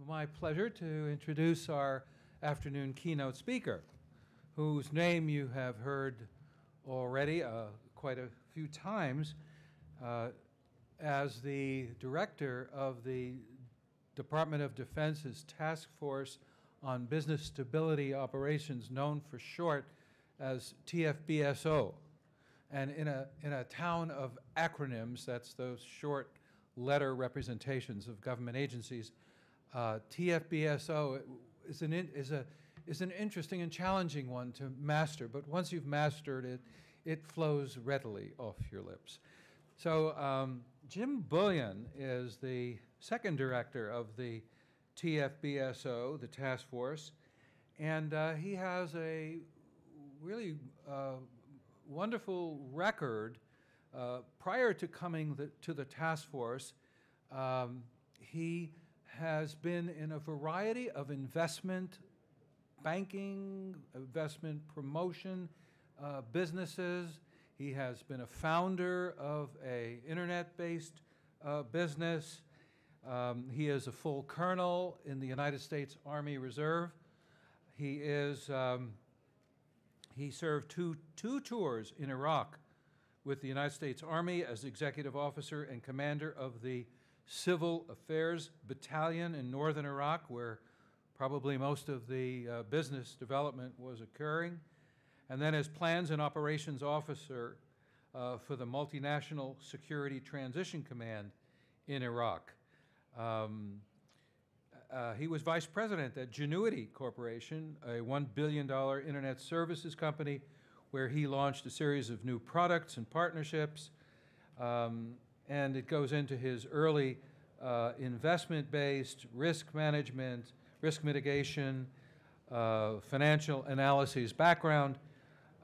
my pleasure to introduce our afternoon keynote speaker, whose name you have heard already quite a few times as the director of the Department of Defense's Task Force on Business Stability Operations, known for short as TFBSO. And in a town of acronyms, that's those short letter representations of government agencies, TFBSO is an interesting and challenging one to master, but once you've mastered it, it flows readily off your lips. So Jim Bullion is the second director of the TFBSO, the task force, and he has a really wonderful record. Prior to coming to the task force, he has been in a variety of investment banking, investment promotion businesses. He has been a founder of an internet-based business. He is a full colonel in the United States Army Reserve. He served two tours in Iraq with the United States Army as executive officer and commander of the Civil Affairs Battalion in northern Iraq, where probably most of the business development was occurring, and then as plans and operations officer for the Multinational Security Transition Command in Iraq. He was vice president at Genuity Corporation, a $1 billion internet services company, where he launched a series of new products and partnerships. And it goes into his early investment-based risk management, risk mitigation, financial analyses background,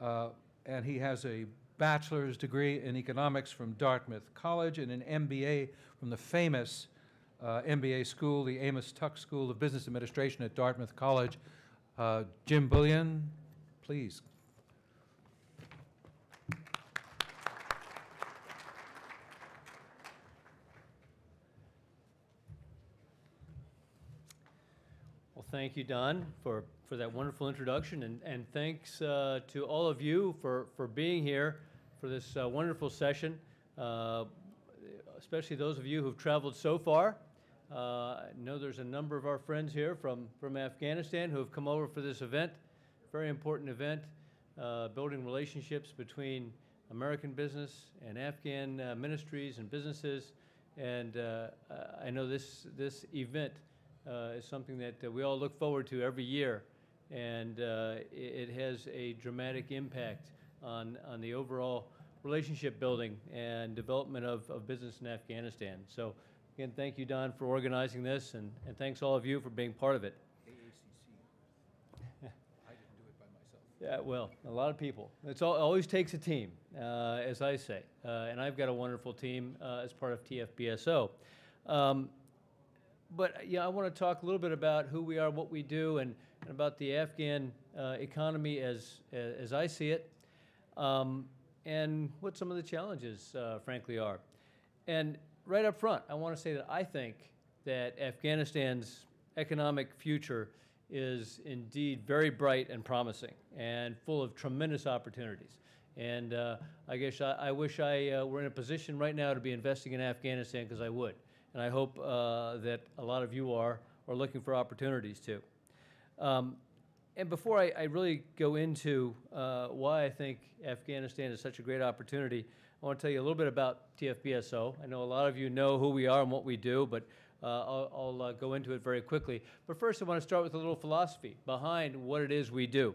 and he has a bachelor's degree in economics from Dartmouth College and an MBA from the famous MBA school, the Amos Tuck School of Business Administration at Dartmouth College. Jim Bullion, please. Well, thank you, Don, for that wonderful introduction, and thanks to all of you for being here for this wonderful session, especially those of you who've traveled so far. I know there's a number of our friends here from Afghanistan who have come over for this event, very important event, building relationships between American business and Afghan ministries and businesses, and I know this event is something that we all look forward to every year, and it has a dramatic impact on the overall relationship building and development of business in Afghanistan. So again, thank you, Don, for organizing this, and thanks all of you for being part of it. AACC. I didn't do it by myself. Yeah, well, a lot of people. It always takes a team, as I say, and I've got a wonderful team as part of TFBSO. But yeah, I want to talk a little bit about who we are, what we do, and about the Afghan economy as I see it, and what some of the challenges, frankly, are. And right up front, I want to say that I think that Afghanistan's economic future is indeed very bright and promising and full of tremendous opportunities. And I guess I wish I were in a position right now to be investing in Afghanistan, because I would. And I hope that a lot of you are looking for opportunities too. And before I really go into why I think Afghanistan is such a great opportunity, I want to tell you a little bit about TFBSO. I know a lot of you know who we are and what we do, but I'll go into it very quickly. But first, I want to start with a little philosophy behind what it is we do,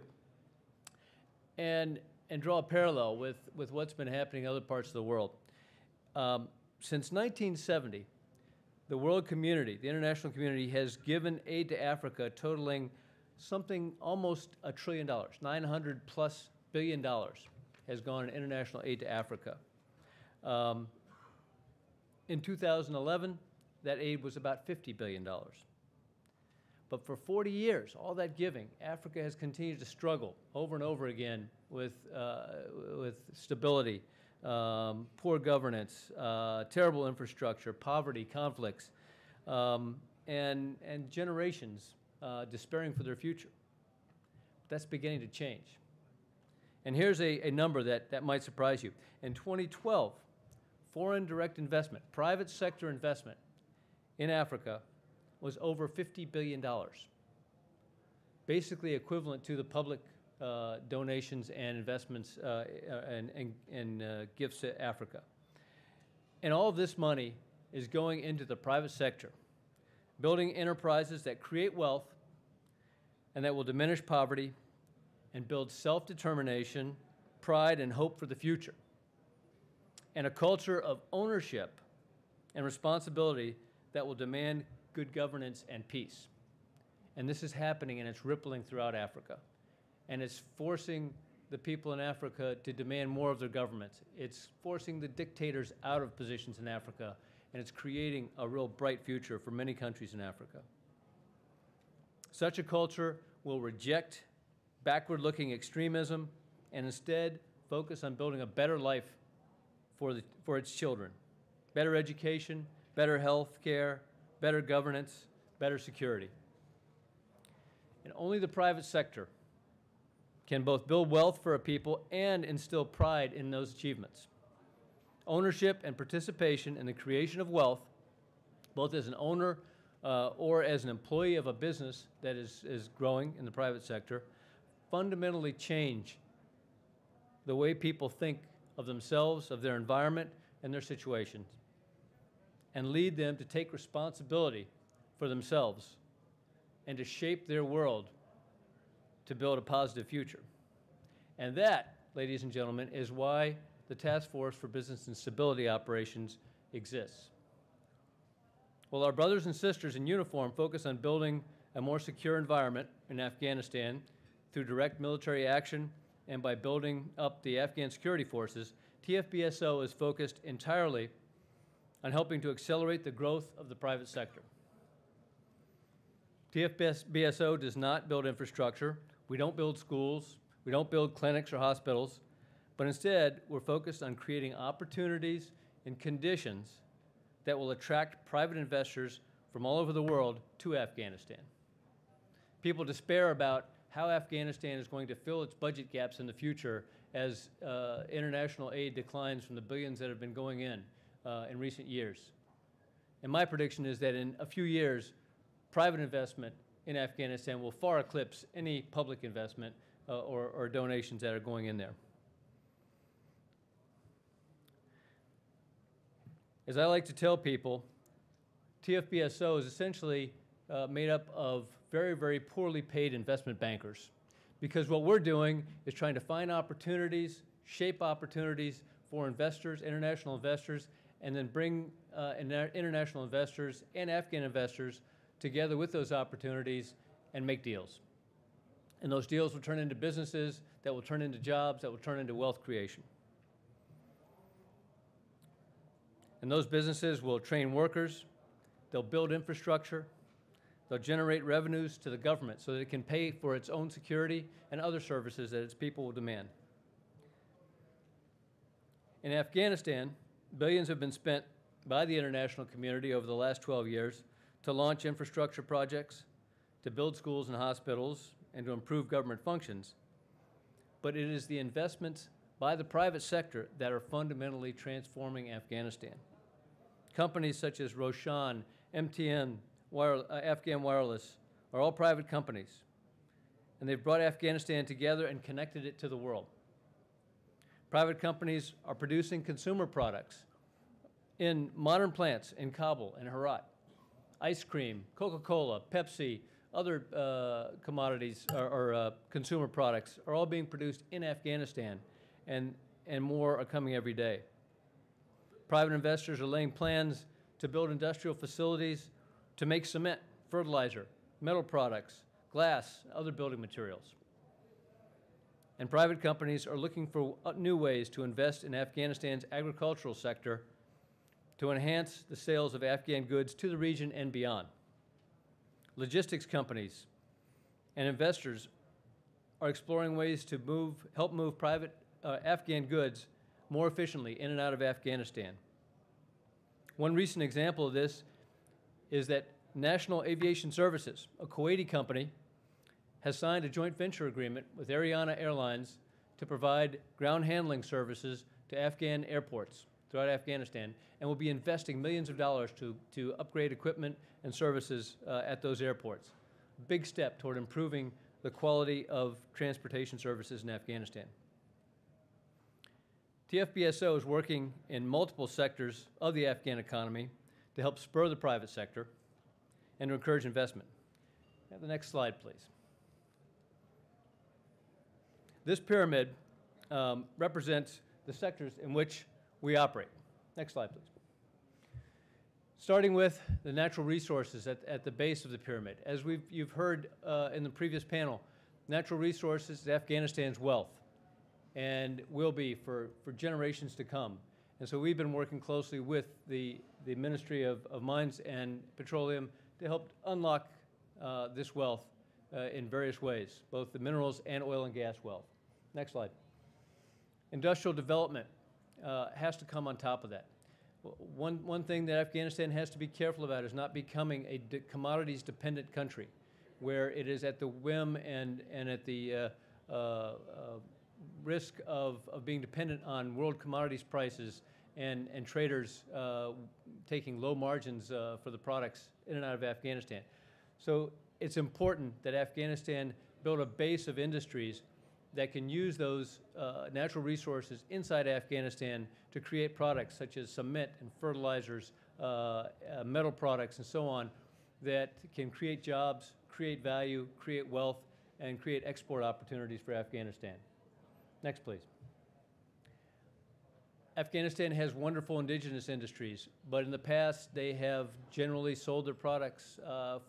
and draw a parallel with what's been happening in other parts of the world. Since 1970, the world community, the international community, has given aid to Africa totaling something almost $1 trillion, $900+ billion has gone in international aid to Africa. In 2011, that aid was about $50 billion. But for 40 years, all that giving, Africa has continued to struggle over and over again with stability, poor governance, terrible infrastructure, poverty, conflicts. and generations despairing for their future. That's beginning to change. And here's a number that might surprise you. In 2012, foreign direct investment, private sector investment in Africa was over $50 billion, basically equivalent to the public donations and investments and gifts to Africa. And all of this money is going into the private sector, building enterprises that create wealth and that will diminish poverty and build self-determination, pride, and hope for the future, and a culture of ownership and responsibility that will demand good governance and peace. And this is happening, and it's rippling throughout Africa. And it's forcing the people in Africa to demand more of their governments. It's forcing the dictators out of positions in Africa, and it's creating a real bright future for many countries in Africa. Such a culture will reject backward-looking extremism and instead focus on building a better life for its children. Better education, better health care, better governance, better security. And only the private sector can both build wealth for a people and instill pride in those achievements. Ownership and participation in the creation of wealth, both as an owner or as an employee of a business that is growing in the private sector, fundamentally change the way people think of themselves, of their environment, and their situations, and lead them to take responsibility for themselves and to shape their world to build a positive future. And that, ladies and gentlemen, is why the Task Force for Business and Stability Operations exists. While our brothers and sisters in uniform focus on building a more secure environment in Afghanistan through direct military action and by building up the Afghan security forces, TFBSO is focused entirely on helping to accelerate the growth of the private sector. TFBSO does not build infrastructure. We don't build schools. We don't build clinics or hospitals. But instead, we're focused on creating opportunities and conditions that will attract private investors from all over the world to Afghanistan. People despair about how Afghanistan is going to fill its budget gaps in the future as international aid declines from the billions that have been going in recent years. And my prediction is that in a few years, private investment in Afghanistan will far eclipse any public investment or donations that are going in there. As I like to tell people, TFBSO is essentially made up of very, very poorly paid investment bankers, because what we're doing is trying to find opportunities, shape opportunities for investors, international investors, and then bring international investors and Afghan investors together with those opportunities and make deals. And those deals will turn into businesses, that will turn into jobs, that will turn into wealth creation. And those businesses will train workers, they'll build infrastructure, they'll generate revenues to the government so that it can pay for its own security and other services that its people will demand. In Afghanistan, billions have been spent by the international community over the last 12 years to launch infrastructure projects, to build schools and hospitals, and to improve government functions. But it is the investments by the private sector that are fundamentally transforming Afghanistan. Companies such as Roshan, MTN, Afghan Wireless are all private companies, and they've brought Afghanistan together and connected it to the world. Private companies are producing consumer products in modern plants in Kabul and Herat. Ice cream, Coca-Cola, Pepsi, other commodities or consumer products are all being produced in Afghanistan, and more are coming every day. Private investors are laying plans to build industrial facilities to make cement, fertilizer, metal products, glass, and other building materials. And private companies are looking for new ways to invest in Afghanistan's agricultural sector to enhance the sales of Afghan goods to the region and beyond. Logistics companies and investors are exploring ways to help move private Afghan goods more efficiently in and out of Afghanistan. One recent example of this is that National Aviation Services, a Kuwaiti company, has signed a joint venture agreement with Ariana Airlines to provide ground handling services to Afghan airports throughout Afghanistan, and will be investing millions of dollars to upgrade equipment and services at those airports. Big step toward improving the quality of transportation services in Afghanistan. TFBSO is working in multiple sectors of the Afghan economy to help spur the private sector and to encourage investment. Have the next slide, please. This pyramid represents the sectors in which we operate. Next slide, please. Starting with the natural resources at the base of the pyramid. As you've heard in the previous panel, natural resources is Afghanistan's wealth and will be for generations to come. And so we've been working closely with the Ministry of Mines and Petroleum to help unlock this wealth in various ways, both the minerals and oil and gas wealth. Next slide. Industrial development has to come on top of that. One thing that Afghanistan has to be careful about is not becoming a commodities-dependent country, where it is at the whim and at the risk of being dependent on world commodities prices and traders taking low margins for the products in and out of Afghanistan. So it's important that Afghanistan build a base of industries that can use those natural resources inside Afghanistan to create products such as cement and fertilizers, metal products, and so on, that can create jobs, create value, create wealth, and create export opportunities for Afghanistan. Next, please. Afghanistan has wonderful indigenous industries, but in the past they have generally sold their products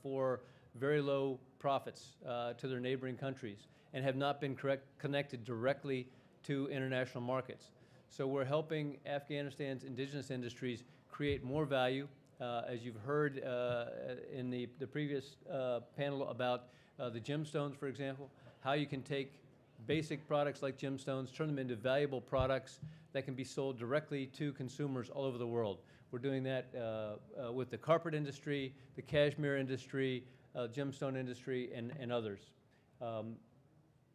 for very low profits to their neighboring countries, and have not been connected directly to international markets. So we're helping Afghanistan's indigenous industries create more value. As you've heard in the previous panel about the gemstones, for example, how you can take basic products like gemstones, turn them into valuable products that can be sold directly to consumers all over the world. We're doing that with the carpet industry, the cashmere industry, gemstone industry, and others.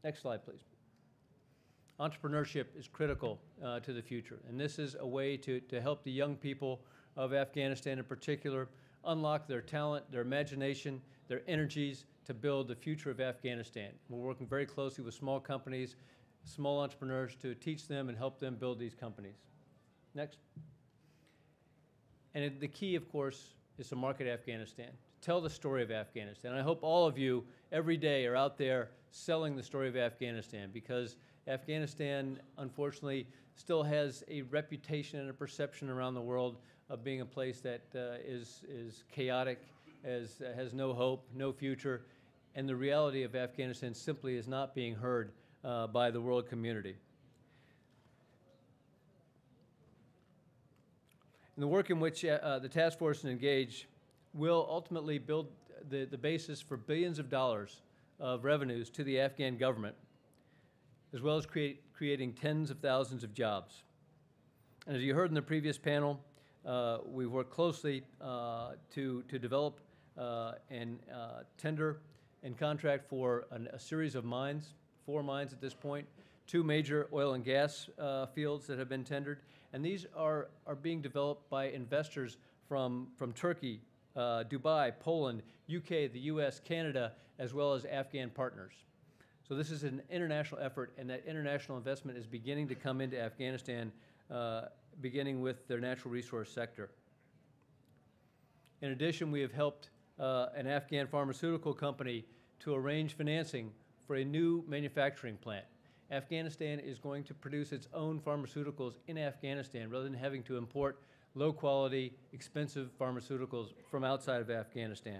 Next slide, please. Entrepreneurship is critical to the future, and this is a way to help the young people of Afghanistan in particular unlock their talent, their imagination, their energies to build the future of Afghanistan. We're working very closely with small companies, small entrepreneurs to teach them and help them build these companies. Next. And the key, of course, is to market Afghanistan, to tell the story of Afghanistan. I hope all of you every day are out there selling the story of Afghanistan, because Afghanistan, unfortunately, still has a reputation and a perception around the world of being a place that is chaotic, has no hope, no future, and the reality of Afghanistan simply is not being heard by the world community. And the work in which the task force is engaged will ultimately build the basis for billions of dollars of revenues to the Afghan government, as well as creating tens of thousands of jobs. And as you heard in the previous panel, we work closely to develop and tender and contract for a series of mines, 4 mines at this point, 2 major oil and gas fields that have been tendered, and these are being developed by investors from Turkey, Dubai, Poland, UK, the US, Canada, as well as Afghan partners. So this is an international effort, and that international investment is beginning to come into Afghanistan, beginning with their natural resource sector. In addition, we have helped an Afghan pharmaceutical company to arrange financing for a new manufacturing plant. Afghanistan is going to produce its own pharmaceuticals in Afghanistan rather than having to import low-quality, expensive pharmaceuticals from outside of Afghanistan.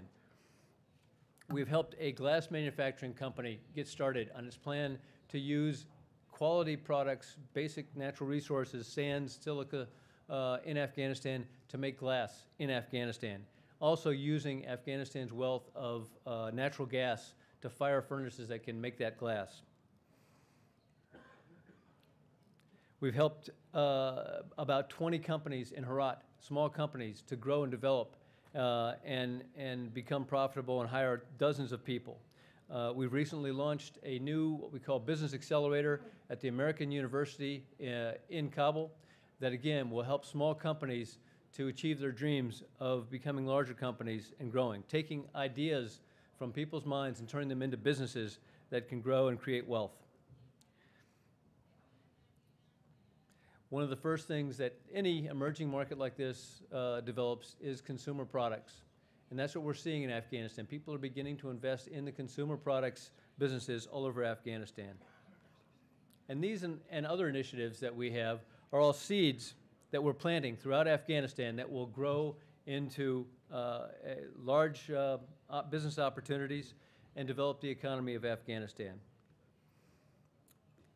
We've helped a glass manufacturing company get started on its plan to use quality products, basic natural resources, sands, silica, in Afghanistan to make glass in Afghanistan. Also using Afghanistan's wealth of natural gas to fire furnaces that can make that glass. We've helped about 20 companies in Herat, small companies, to grow and develop and become profitable and hire dozens of people. We've recently launched a new, what we call Business Accelerator at the American University in Kabul that, again, will help small companies to achieve their dreams of becoming larger companies and growing, taking ideas from people's minds and turning them into businesses that can grow and create wealth. One of the first things that any emerging market like this develops is consumer products. And that's what we're seeing in Afghanistan. People are beginning to invest in the consumer products businesses all over Afghanistan. And these and other initiatives that we have are all seeds that we're planting throughout Afghanistan that will grow into large business opportunities and develop the economy of Afghanistan.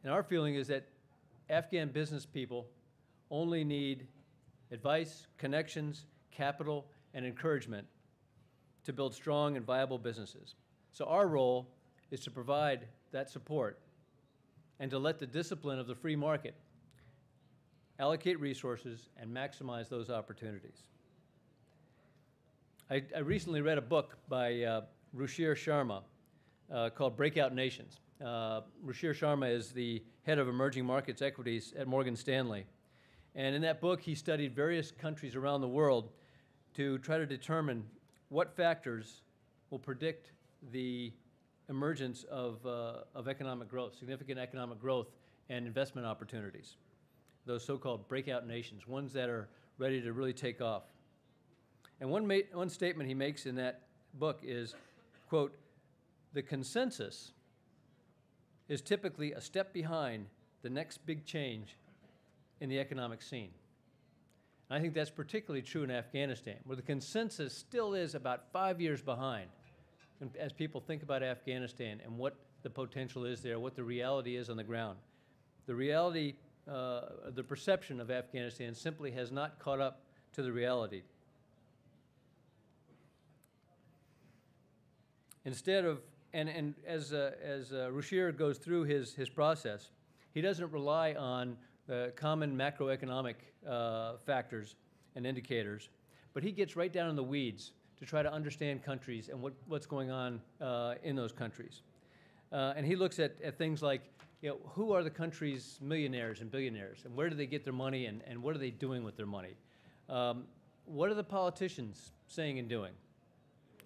And our feeling is that Afghan business people only need advice, connections, capital, and encouragement to build strong and viable businesses. So our role is to provide that support and to let the discipline of the free market allocate resources and maximize those opportunities. I recently read a book by Ruchir Sharma called Breakout Nations. Ruchir Sharma is the head of emerging markets equities at Morgan Stanley. And in that book, he studied various countries around the world to try to determine what factors will predict the emergence of economic growth, significant economic growth and investment opportunities, those so-called breakout nations, ones that are ready to really take off. And one statement he makes in that book is, quote, "The consensus is typically a step behind the next big change in the economic scene." And I think that's particularly true in Afghanistan, where the consensus still is about 5 years behind as people think about Afghanistan and what the potential is there, what the reality is on the ground. The reality, the perception of Afghanistan simply has not caught up to the reality. Instead of, and as Ruchir goes through his process, he doesn't rely on common macroeconomic factors and indicators, but he gets right down in the weeds to try to understand countries and what's going on in those countries. And he looks at things like, who are the country's millionaires and billionaires, and where do they get their money, and what are they doing with their money? What are the politicians saying and doing,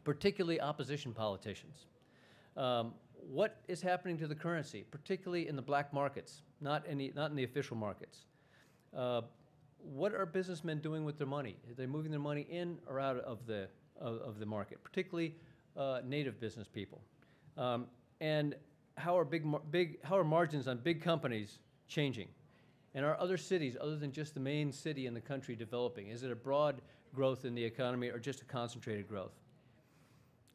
particularly opposition politicians? What is happening to the currency, particularly in the black markets, not in the official markets? What are businessmen doing with their money? Are they moving their money in or out of the market, particularly native business people? And how are margins on big companies changing? And are other cities, other than just the main city in the country, developing? Is it a broad growth in the economy or just a concentrated growth?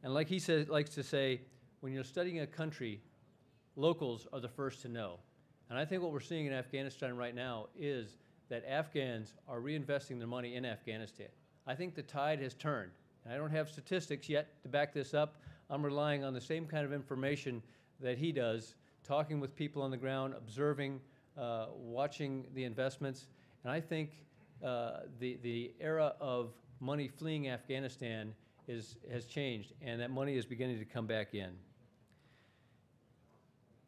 And like he likes to say, when you're studying a country, locals are the first to know. And I think what we're seeing in Afghanistan right now is that Afghans are reinvesting their money in Afghanistan. I think the tide has turned. And I don't have statistics yet to back this up. I'm relying on the same kind of information that he does, talking with people on the ground, observing, watching the investments. And I think the era of money fleeing Afghanistan has changed, and that money is beginning to come back in.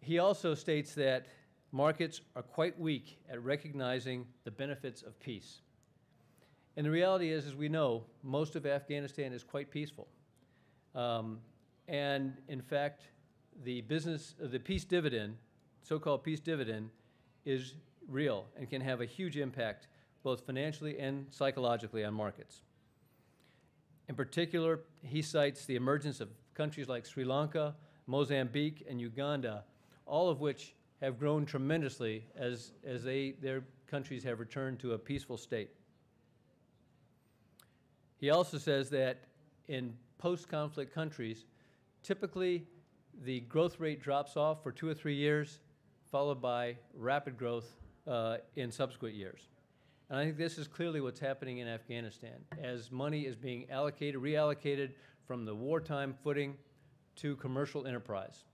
He also states that markets are quite weak at recognizing the benefits of peace. And the reality is, as we know, most of Afghanistan is quite peaceful. And in fact, the peace dividend, so-called peace dividend, is real and can have a huge impact both financially and psychologically on markets. In particular, he cites the emergence of countries like Sri Lanka, Mozambique, and Uganda, all of which have grown tremendously as their countries have returned to a peaceful state. He also says that in post-conflict countries, typically the growth rate drops off for 2 or 3 years, followed by rapid growth in subsequent years. And I think this is clearly what's happening in Afghanistan, as money is being reallocated from the wartime footing to commercial enterprise.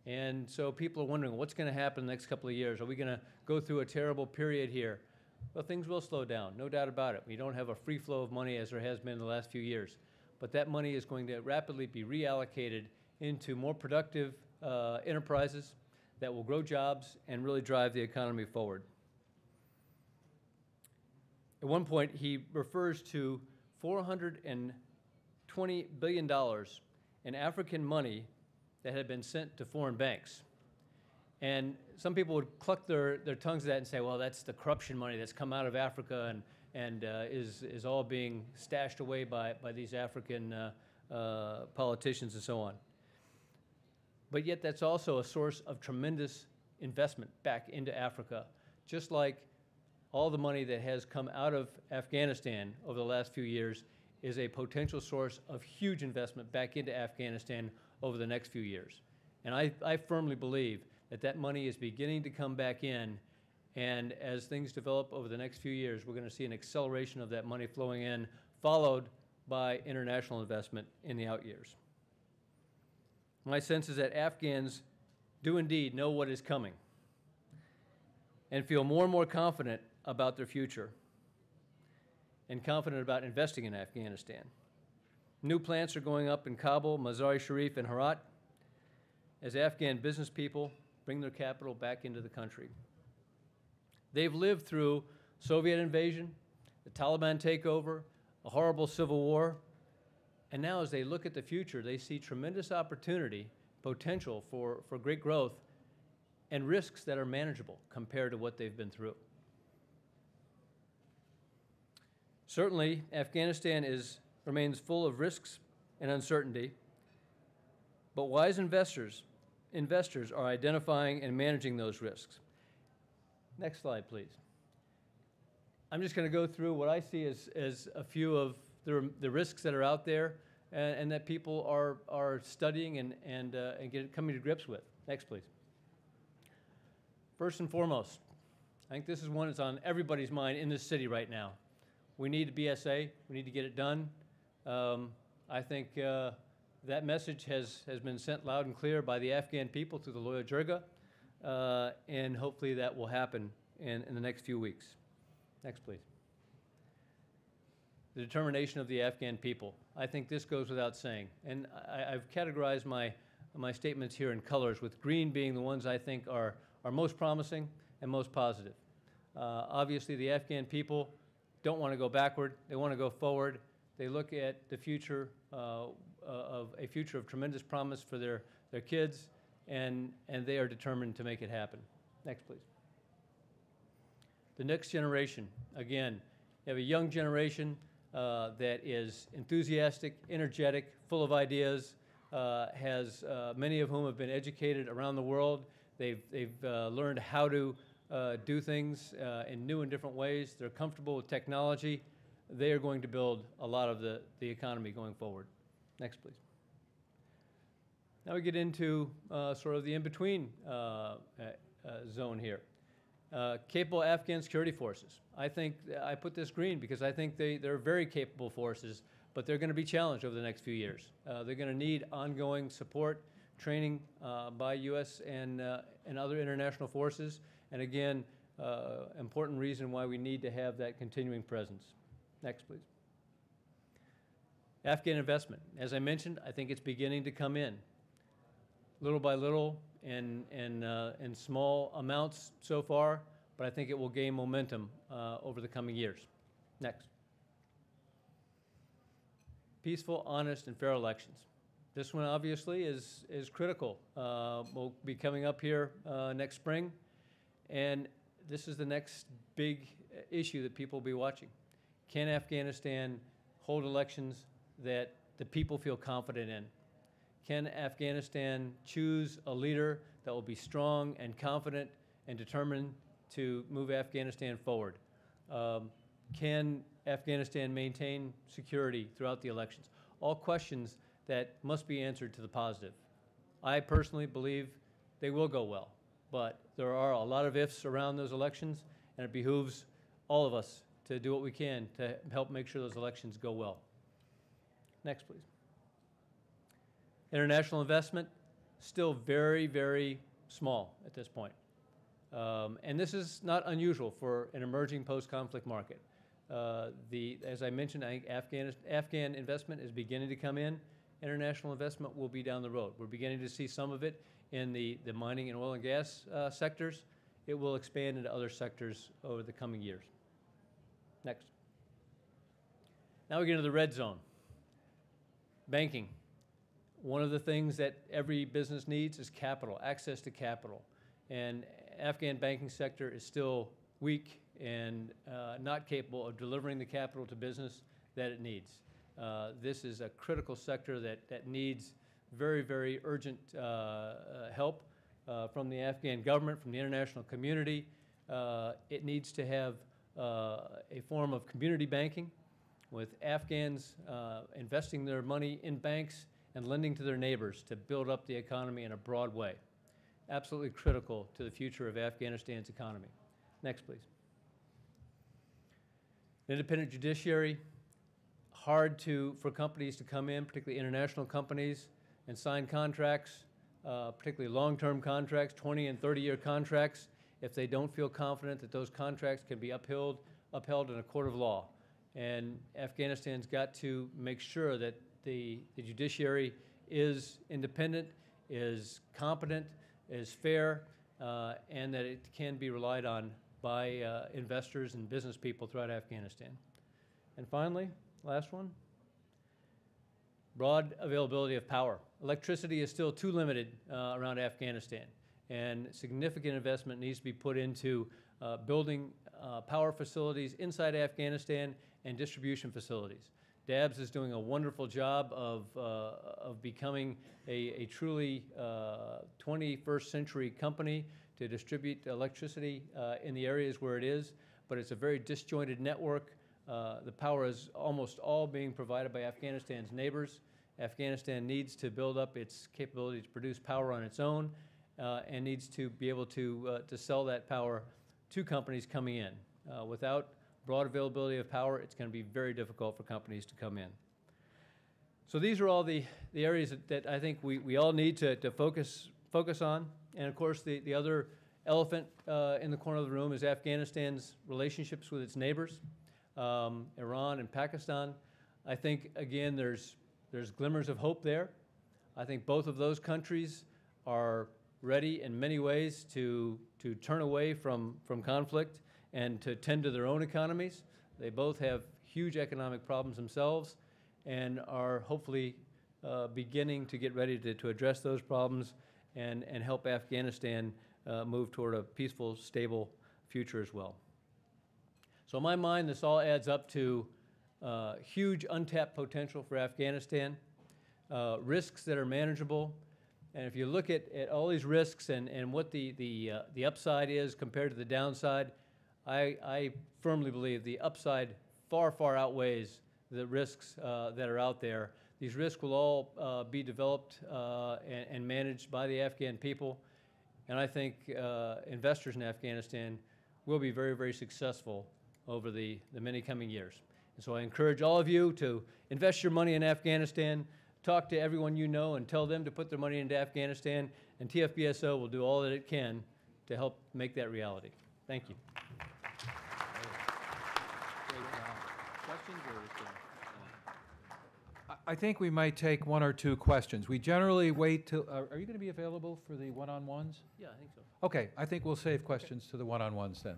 And so people are wondering what's going to happen in the next couple of years. Are we going to go through a terrible period here? Well, things will slow down, no doubt about it. We don't have a free flow of money as there has been in the last few years. but that money is going to rapidly be reallocated into more productive enterprises that will grow jobs and really drive the economy forward. At one point, he refers to $420 billion in African money that had been sent to foreign banks. And some people would cluck their tongues at that and say, well, that's the corruption money that's come out of Africa and is all being stashed away by these African politicians and so on. But yet that's also a source of tremendous investment back into Africa, just like all the money that has come out of Afghanistan over the last few years is a potential source of huge investment back into Afghanistan over the next few years. And I firmly believe that that money is beginning to come back in, and as things develop over the next few years, we're going to see an acceleration of that money flowing in, followed by international investment in the out years. My sense is that Afghans do indeed know what is coming and feel more and more confident about their future and confident about investing in Afghanistan. New plants are going up in Kabul, Mazar-i-Sharif, and Herat as Afghan business people bring their capital back into the country. They've lived through Soviet invasion, the Taliban takeover, a horrible civil war, and now as they look at the future, they see tremendous opportunity, potential for great growth, and risks that are manageable compared to what they've been through. Certainly, Afghanistan remains full of risks and uncertainty, but wise investors are identifying and managing those risks. Next slide, please. I'm just going to go through what I see as a few of the risks that are out there and that people are studying and coming to grips with. Next, please. First and foremost, I think this is one that's on everybody's mind in this city right now. We need a BSA. We need to get it done. I think that message has been sent loud and clear by the Afghan people through the Loya Jirga, and hopefully that will happen in the next few weeks. Next, please. The determination of the Afghan people. I think this goes without saying. And I've categorized my statements here in colors, with green being the ones I think are most promising and most positive. Obviously, the Afghan people don't want to go backward. They want to go forward. They look at the future of a future of tremendous promise for their kids, and they are determined to make it happen. Next, please. The next generation. Again, you have a young generation that is enthusiastic, energetic, full of ideas, many of whom have been educated around the world. They've learned how to do things in new and different ways. They're comfortable with technology. They are going to build a lot of the economy going forward. Next, please. Now we get into sort of the in-between zone here. Capable Afghan security forces. I think I put this green because I think they're very capable forces, but they're going to be challenged over the next few years. They're going to need ongoing support, training by U.S. and other international forces, and again, important reason why we need to have that continuing presence. Next, please. Afghan investment. As I mentioned, I think it's beginning to come in, little by little, in small amounts so far, but I think it will gain momentum over the coming years. Next. Peaceful, honest, and fair elections. This one obviously is critical. We'll be coming up here next spring, and this is the next big issue that people will be watching. Can Afghanistan hold elections that the people feel confident in? Can Afghanistan choose a leader that will be strong and confident and determined to move Afghanistan forward? Can Afghanistan maintain security throughout the elections? All questions that must be answered to the positive. I personally believe they will go well, but there are a lot of ifs around those elections, and it behooves all of us to do what we can to help make sure those elections go well. Next, please. International investment, still very, very small at this point. And this is not unusual for an emerging post-conflict market. As I mentioned, I think Afghan investment is beginning to come in. International investment will be down the road. We're beginning to see some of it in the mining and oil and gas sectors. It will expand into other sectors over the coming years. Next. Now we get into the red zone. Banking. One of the things that every business needs is capital, access to capital. And Afghan banking sector is still weak and not capable of delivering the capital to business that it needs. This is a critical sector that needs very, very urgent help from the Afghan government, from the international community. It needs to have a form of community banking with Afghans investing their money in banks and lending to their neighbors to build up the economy in a broad way. Absolutely critical to the future of Afghanistan's economy. Next, please. Independent judiciary, hard for companies to come in, particularly international companies, and sign contracts, particularly long-term contracts, 20 and 30-year contracts, if they don't feel confident that those contracts can be upheld in a court of law. And Afghanistan's got to make sure that the judiciary is independent, is competent, is fair, and that it can be relied on by investors and business people throughout Afghanistan. And finally, last one, broad availability of power. Electricity is still too limited around Afghanistan, and significant investment needs to be put into building power facilities inside Afghanistan and distribution facilities. DABS is doing a wonderful job of becoming a truly 21st century company to distribute electricity in the areas where it is, but it's a very disjointed network. The power is almost all being provided by Afghanistan's neighbors. Afghanistan needs to build up its capability to produce power on its own and needs to be able to sell that power to companies coming in. Without broad availability of power, it's going to be very difficult for companies to come in. So these are all the areas that I think we all need to focus on. And of course, the other elephant in the corner of the room is Afghanistan's relationships with its neighbors, Iran and Pakistan. I think, again, there's glimmers of hope there. I think both of those countries are ready in many ways to turn away from conflict and to tend to their own economies. They both have huge economic problems themselves and are hopefully beginning to get ready to address those problems and help Afghanistan move toward a peaceful, stable future as well. So in my mind, this all adds up to huge untapped potential for Afghanistan, risks that are manageable. And if you look at all these risks and what the upside is compared to the downside, I firmly believe the upside far, far outweighs the risks that are out there. These risks will all be developed and managed by the Afghan people. And I think investors in Afghanistan will be very, very successful over the many coming years. And so I encourage all of you to invest your money in Afghanistan, talk to everyone you know and tell them to put their money into Afghanistan, and TFBSO will do all that it can to help make that reality. Thank you. I think we might take one or two questions. We generally wait till, are you going to be available for the one-on-ones? Yeah, I think so. Okay, I think we'll save questions to the one-on-ones then.